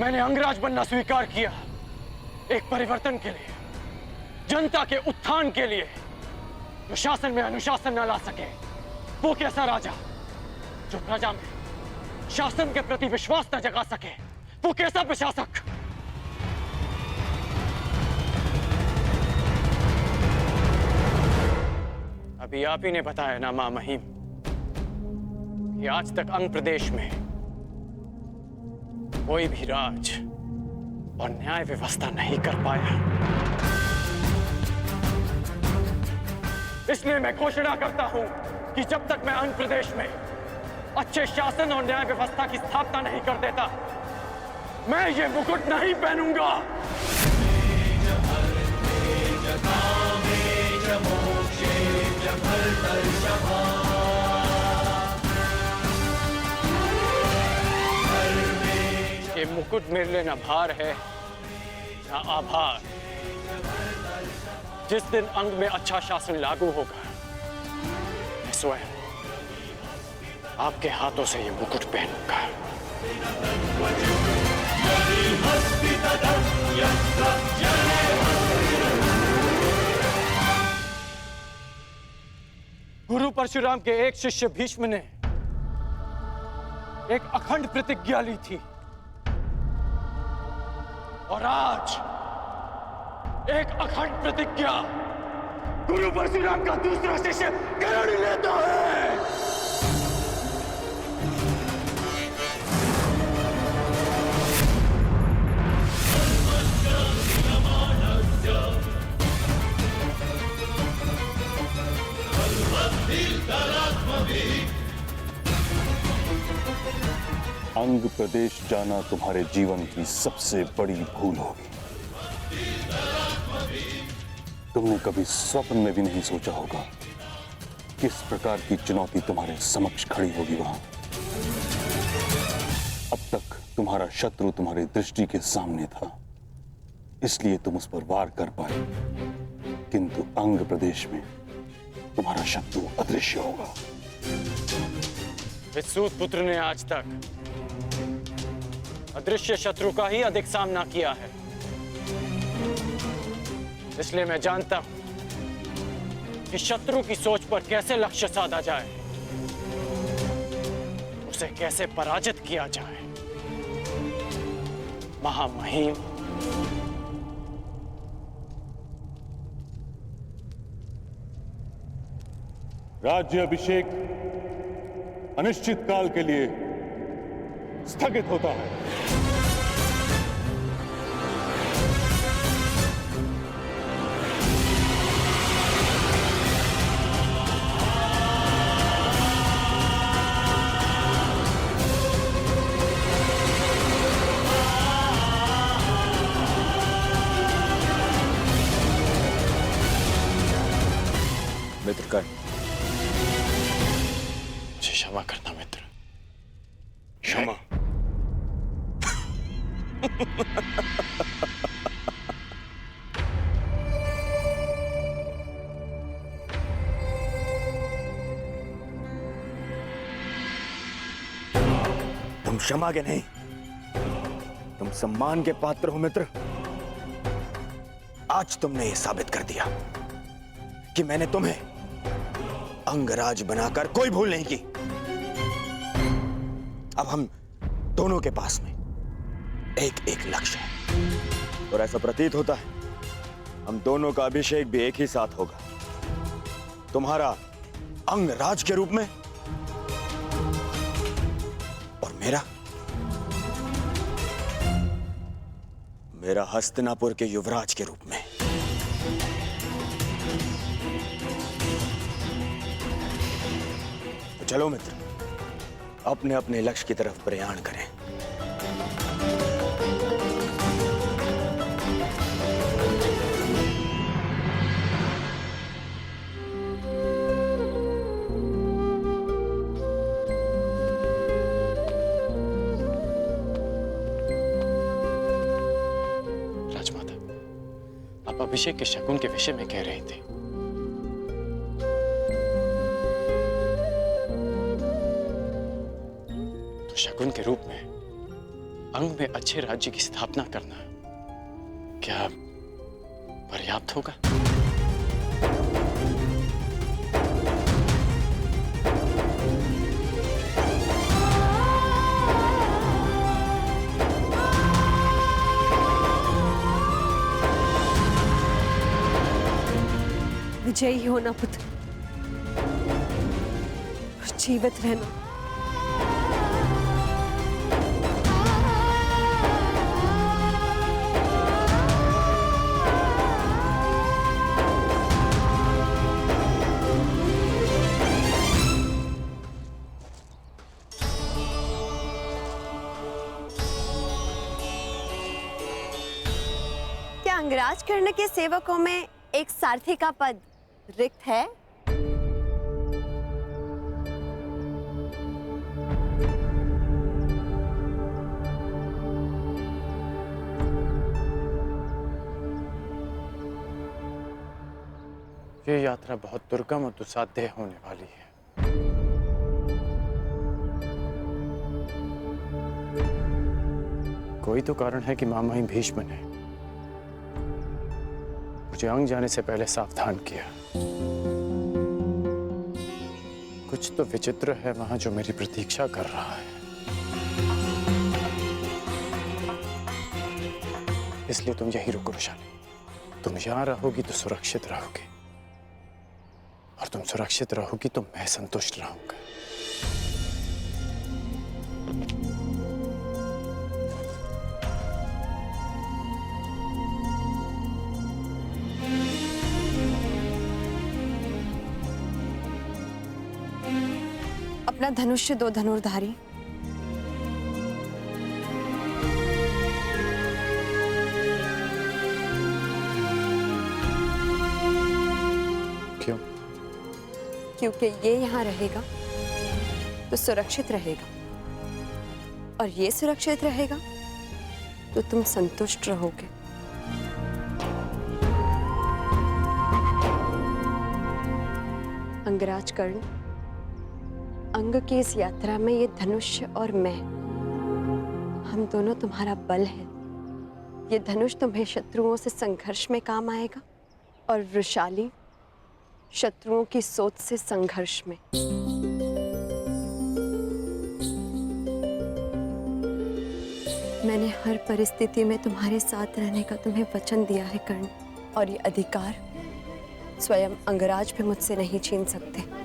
मैंने अंगराज बनना स्वीकार किया, एक परिवर्तन के लिए, जनता के उत्थान के लिए, जो शासन में अनुशासन न ला सके। वो कैसा राजा जो प्रजा में शासन के प्रति विश्वास न जगा सके? वो कैसा प्रशासक? अभी आप ही ने बताया ना मां महिम कि आज तक अंग प्रदेश में कोई भी राज और न्याय व्यवस्था नहीं कर पाया। इसलिए मैं घोषणा करता हूं कि जब तक मैं अंग प्रदेश में अच्छे शासन और न्याय व्यवस्था की स्थापना नहीं कर देता, मैं ये मुकुट नहीं पहनूंगा। ये मुकुट मेरे लिए न भार है न आभार। जिस दिन अंग में अच्छा शासन लागू होगा, मैं स्वयं आपके हाथों से ये मुकुट पहनूंगा। गुरु परशुराम के एक शिष्य भीष्म ने एक अखंड प्रतिज्ञा ली थी, और आज एक अखंड प्रतिज्ञा गुरु परशुराम का दूसरा शिष्य करण लेता है। अंग प्रदेश जाना तुम्हारे जीवन की सबसे बड़ी भूल होगी। तुमने कभी स्वप्न में भी नहीं सोचा होगा किस प्रकार की चुनौती तुम्हारे समक्ष खड़ी होगी वहां। अब तक तुम्हारा शत्रु तुम्हारी दृष्टि के सामने था, इसलिए तुम उस पर वार कर पाए, किंतु अंग प्रदेश में तुम्हारा शत्रु अदृश्य होगा। विसूत पुत्र ने आज तक अदृश्य शत्रु का ही अधिक सामना किया है, इसलिए मैं जानता हूं कि शत्रु की सोच पर कैसे लक्ष्य साधा जाए, उसे कैसे पराजित किया जाए। महामहिम, राज्य अभिषेक अनिश्चित काल के लिए स्थगित होता है। मित्र कर्ण, क्षमा करना मित्र, क्षमा। तुम क्षमा के नहीं, तुम सम्मान के पात्र हो मित्र। आज तुमने यह साबित कर दिया कि मैंने तुम्हें अंगराज बनाकर कोई भूल नहीं की। अब हम दोनों के पास में एक एक लक्ष्य है, और ऐसा प्रतीत होता है हम दोनों का अभिषेक भी एक ही साथ होगा। तुम्हारा अंगराज के रूप में, और मेरा हस्तिनापुर के युवराज के रूप में। तो चलो मित्र, अपने अपने लक्ष्य की तरफ प्रयाण करें। अभिषेक के शकुन के विषय में कह रहे थे। तो शकुन के रूप में अंग में अच्छे राज्य की स्थापना करना क्या पर्याप्त होगा? विजयी होना पुत्र, जीवित रहना। क्या अंगराज कर्ण के सेवकों में एक सारथी का पद रिक्त है? ये यात्रा बहुत दुर्गम और दुस्साध्य होने वाली है। कोई तो कारण है कि मामा भीष्म ने मुझे अंग जाने से पहले सावधान किया। कुछ तो विचित्र है वहां जो मेरी प्रतीक्षा कर रहा है। इसलिए तुम यही रुको रुशाली। तुम यहां रहोगी तो सुरक्षित रहोगी, और तुम सुरक्षित रहोगी तो मैं संतुष्ट रहूंगा। अपना धनुष्य दो धनुर्धारी। क्यों? क्योंकि ये यहाँ रहेगा तो सुरक्षित रहेगा, और ये सुरक्षित रहेगा तो तुम संतुष्ट रहोगे। अंगराज कर्ण, अंग की इस यात्रा में ये धनुष और मैं, हम दोनों तुम्हारा बल है। ये धनुष तुम्हें शत्रुओं से संघर्ष में काम आएगा, और वृषाली शत्रुओं की सोच से संघर्ष में। मैंने हर परिस्थिति में तुम्हारे साथ रहने का तुम्हें वचन दिया है कर्ण, और ये अधिकार स्वयं अंगराज भी मुझसे नहीं छीन सकते।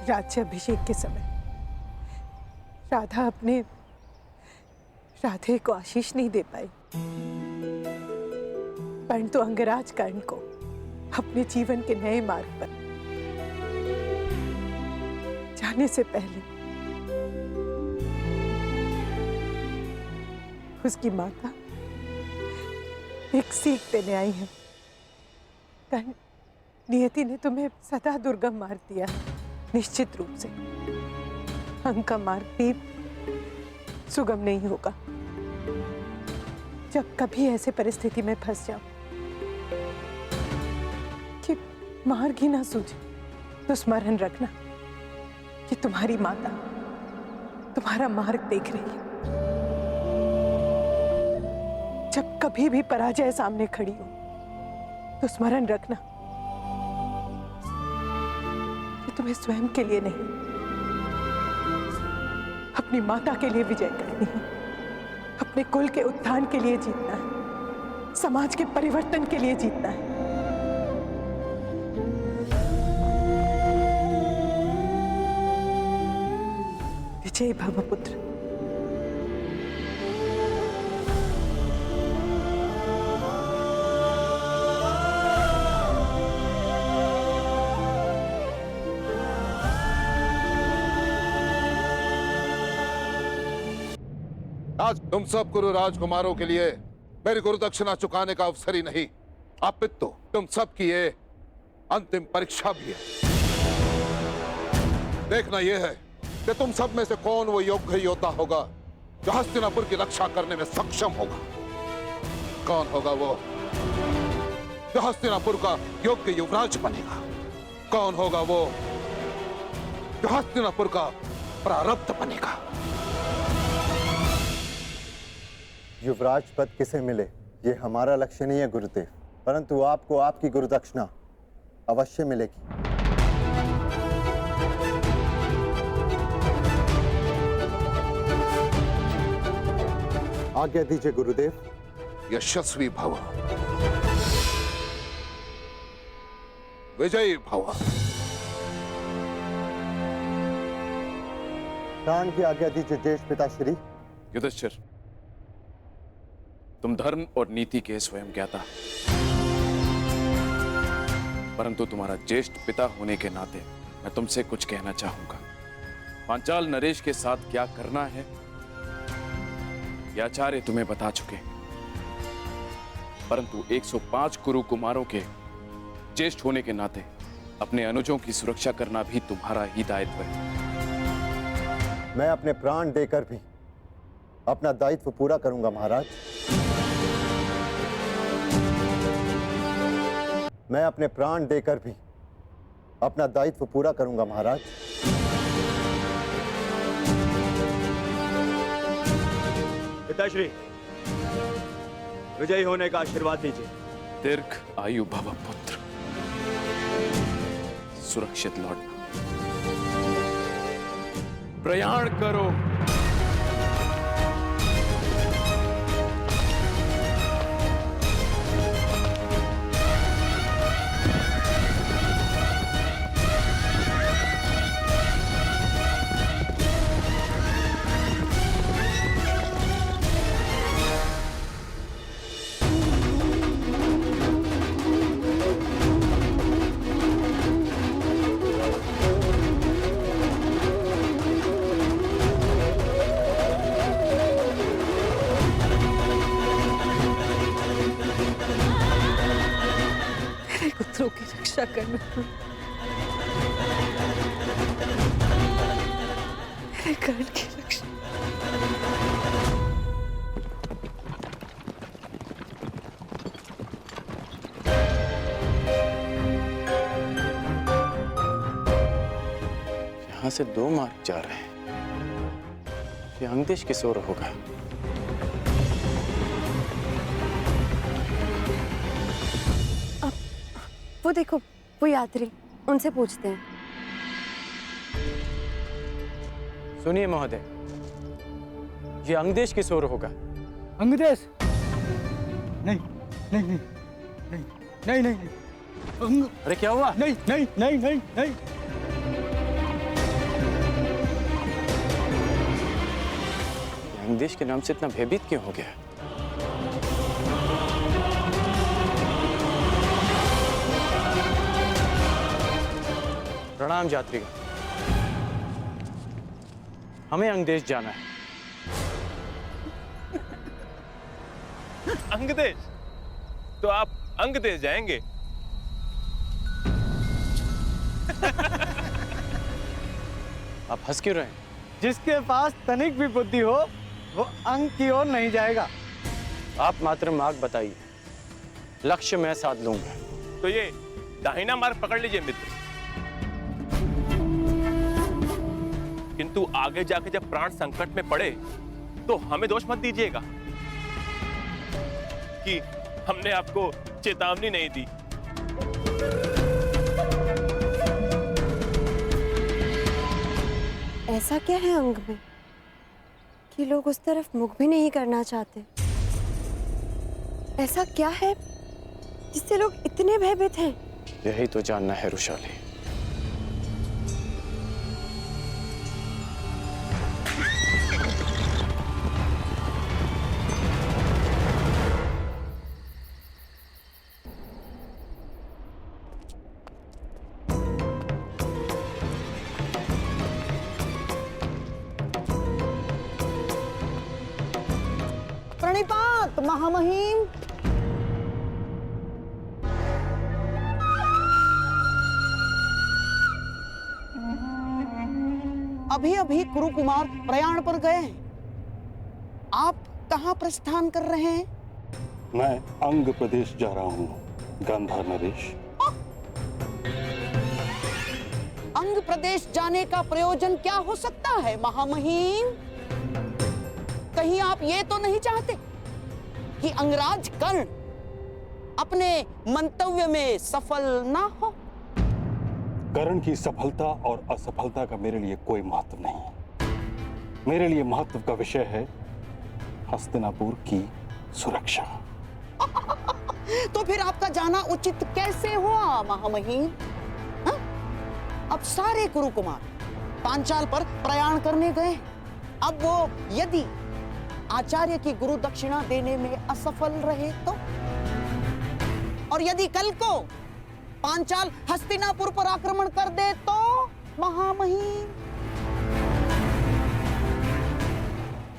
राज्याभिषेक के समय राधा अपने राधे को आशीष नहीं दे पाई, परंतु अंगराज कर्ण को अपने जीवन के नए मार्ग पर जाने से पहले उसकी माता एक सीख देने आई है। कर्ण, नियति ने तुम्हें सदा दुर्गम मार्ग दिया है। निश्चित रूप से अंग का मार्ग भी सुगम नहीं होगा। जब कभी ऐसे परिस्थिति में फंस जाओ कि मार्ग ही ना सूझे, तो स्मरण रखना कि तुम्हारी माता तुम्हारा मार्ग देख रही है। जब कभी भी पराजय सामने खड़ी हो तो स्मरण रखना कि तुम्हें स्वयं के लिए नहीं, अपनी माता के लिए विजय करनी है, अपने कुल के उत्थान के लिए जीतना है, समाज के परिवर्तन के लिए जीतना है। विजय भव पुत्र। आज तुम सब गुरु राजकुमारों के लिए मेरी गुरु दक्षिणा चुकाने का अवसर ही नहीं, अपितु तुम सब की ये अंतिम परीक्षा भी है। देखना यह है कि तुम सब में से कौन वो योग्य योद्धा होगा जो हस्तिनापुर की रक्षा करने में सक्षम होगा। कौन होगा वो जो हस्तिनापुर का योग्य युवराज बनेगा। कौन होगा वो जो हस्तिनापुर का प्रारब्ध बनेगा। युवराज पद किसे मिले ये हमारा लक्ष्य नहीं है गुरुदेव, परंतु आपको आपकी गुरु दक्षिणा अवश्य मिलेगी। आज्ञा दीजिए गुरुदेव। यशस्वी भव, विजयी भव। प्राण की आज्ञा दीजिए ज्येष्ठ पिताश्री। युधिष्ठिर, तुम धर्म और नीति के स्वयं ज्ञाता, परंतु तुम्हारा ज्येष्ठ पिता होने के नाते मैं तुमसे कुछ कहना चाहूंगा। पांचाल नरेश के साथ क्या करना है ये आचार्य तुम्हें बता चुके, परंतु 105 कुरु कुमारों के ज्येष्ठ होने के नाते अपने अनुजों की सुरक्षा करना भी तुम्हारा ही दायित्व है। मैं अपने प्राण देकर भी अपना दायित्व पूरा करूंगा महाराज। मैं अपने प्राण देकर भी अपना दायित्व पूरा करूंगा महाराज। पिताश्री, विजयी होने का आशीर्वाद दीजिए। दीर्घ आयु भव पुत्र, सुरक्षित लौटना। प्रयाण करो। पुत्रों की रक्षा करना, मेरे कर्ण की रक्षा। यहां से 2 मार्ग जा रहे हैं। ये अंगदेश किस ओर होगा? वो देखो, वो यात्री, उनसे पूछते हैं। सुनिए महोदय, ये अंगदेश किस ओर होगा? अंगदेश? नहीं नहीं नहीं नहीं नहीं नहीं। अरे क्या हुआ? नहीं नहीं नहीं नहीं नहीं। अंगदेश के नाम से इतना भयभीत क्यों हो गया? प्रणाम यात्रीगण, हमें अंगदेश जाना है। अंगदेश? तो आप अंगदेश जाएंगे? आप हंस क्यों रहे हैं? जिसके पास तनिक भी बुद्धि हो वो अंग की ओर नहीं जाएगा। आप मात्र मार्ग बताइए, लक्ष्य मैं साध लूंगा। तो ये दाहिना मार्ग पकड़ लीजिए मित्र, किंतु आगे जाके जब प्राण संकट में पड़े तो हमें दोष मत दीजिएगा कि हमने आपको चेतावनी नहीं दी। ऐसा क्या है अंग में कि लोग उस तरफ मुख भी नहीं करना चाहते। ऐसा क्या है जिससे लोग इतने भयभीत हैं? यही तो जानना है रुशाली। प्रणिपात महामहिम। अभी अभी कुरु कुमार प्रयाण पर गए हैं। आप कहाँ प्रस्थान कर रहे हैं? मैं अंग प्रदेश जा रहा हूँ गांधार नरेश। अंग प्रदेश जाने का प्रयोजन क्या हो सकता है महामहिम? कहीं आप ये तो नहीं चाहते कि अंगराज कर्ण अपने मंतव्य में सफल ना हो? कर्ण की सफलता और असफलता का मेरे लिए कोई महत्व नहीं। मेरे लिए महत्व का विषय है हस्तिनापुर की सुरक्षा। तो फिर आपका जाना उचित कैसे हुआ महामहिम? हाँ? अब सारे कुरु कुमार पांचाल पर प्रयाण करने गए। अब वो यदि आचार्य की गुरु दक्षिणा देने में असफल रहे तो, और यदि कल को पांचाल हस्तिनापुर पर आक्रमण कर दे तो महामहिम?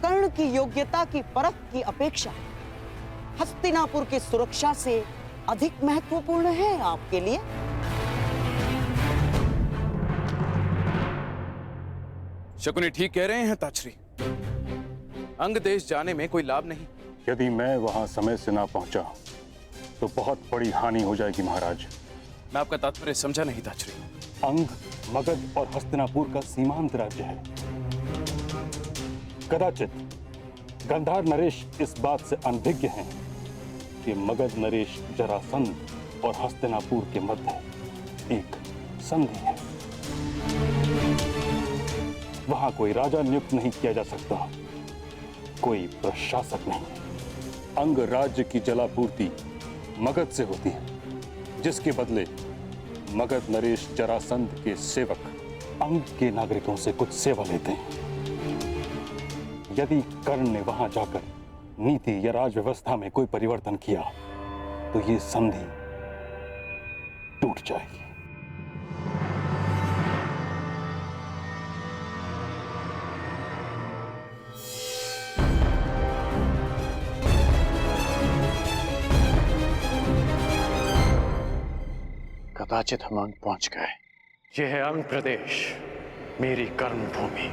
कर्ण की योग्यता की परख की अपेक्षा हस्तिनापुर की सुरक्षा से अधिक महत्वपूर्ण है आपके लिए? शकुनी ठीक कह रहे हैं ताछरी। अंग देश जाने में कोई लाभ नहीं। यदि मैं वहां समय से ना पहुंचा तो बहुत बड़ी हानि हो जाएगी महाराज। मैं आपका तात्पर्य समझा नहीं ताछरी। अंग, मगध और हस्तिनापुर का सीमांत राज्य है। कदाचित गांधार नरेश इस बात से अनभिज्ञ हैं कि मगध नरेश जरासंध और हस्तिनापुर के मध्य एक संधि है। वहां कोई राजा नियुक्त नहीं किया जा सकता, कोई प्रशासक नहीं। अंग राज्य की जलापूर्ति मगध से होती है, जिसके बदले मगध नरेश जरासंध के सेवक अंग के नागरिकों से कुछ सेवा लेते हैं। यदि कर्ण ने वहां जाकर नीति या राज व्यवस्था में कोई परिवर्तन किया तो ये संधि टूट जाएगी। कदाचित हम अंग पहुंच गए। यह है अंग प्रदेश, मेरी कर्म भूमि।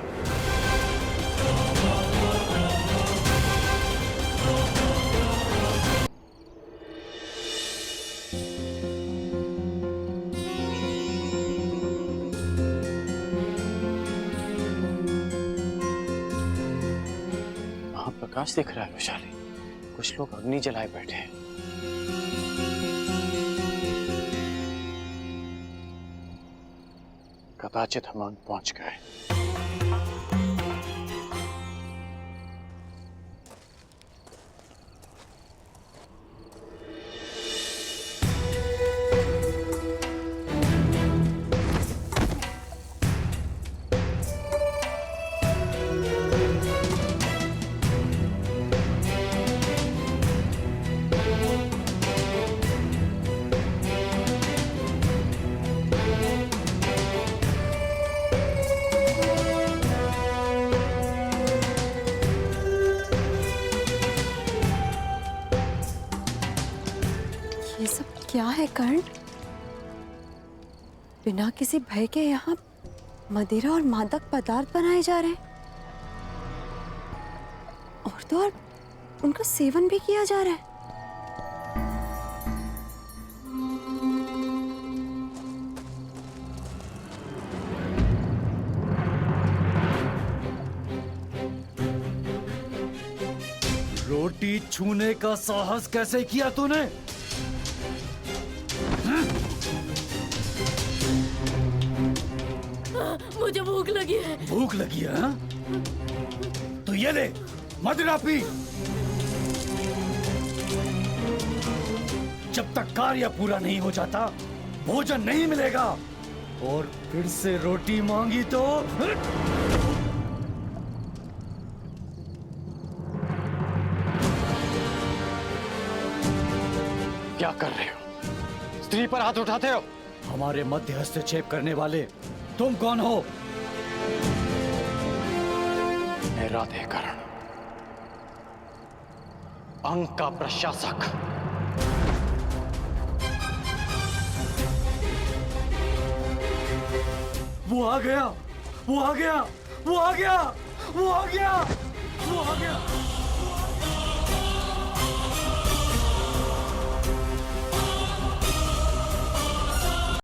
वहां प्रकाश दिख रहा है विशाली। कुछ लोग अग्नि जलाए बैठे हैं। कदाचित हम अंग पहुंच गए। ये सब क्या है कर्ण? बिना किसी भय के यहाँ मदिरा और मादक पदार्थ बनाए जा रहे हैं और तो और उनका सेवन भी किया जा रहा है। रोटी छूने का साहस कैसे किया तूने? मुझे भूख लगी है। भूख लगी है? हाँ? तो ये ले मदिरा पी। जब तक कार्य पूरा नहीं हो जाता भोजन नहीं मिलेगा, और फिर से रोटी मांगी तो क्या कर रहे हो? स्त्री पर हाथ उठाते हो? हमारे मध्य हस्तक्षेप करने वाले तुम कौन हो? मैं राधेकरण, अंग का प्रशासक। वो आ गया, वो आ गया, वो आ गया, वो आ गया, वो आ गया।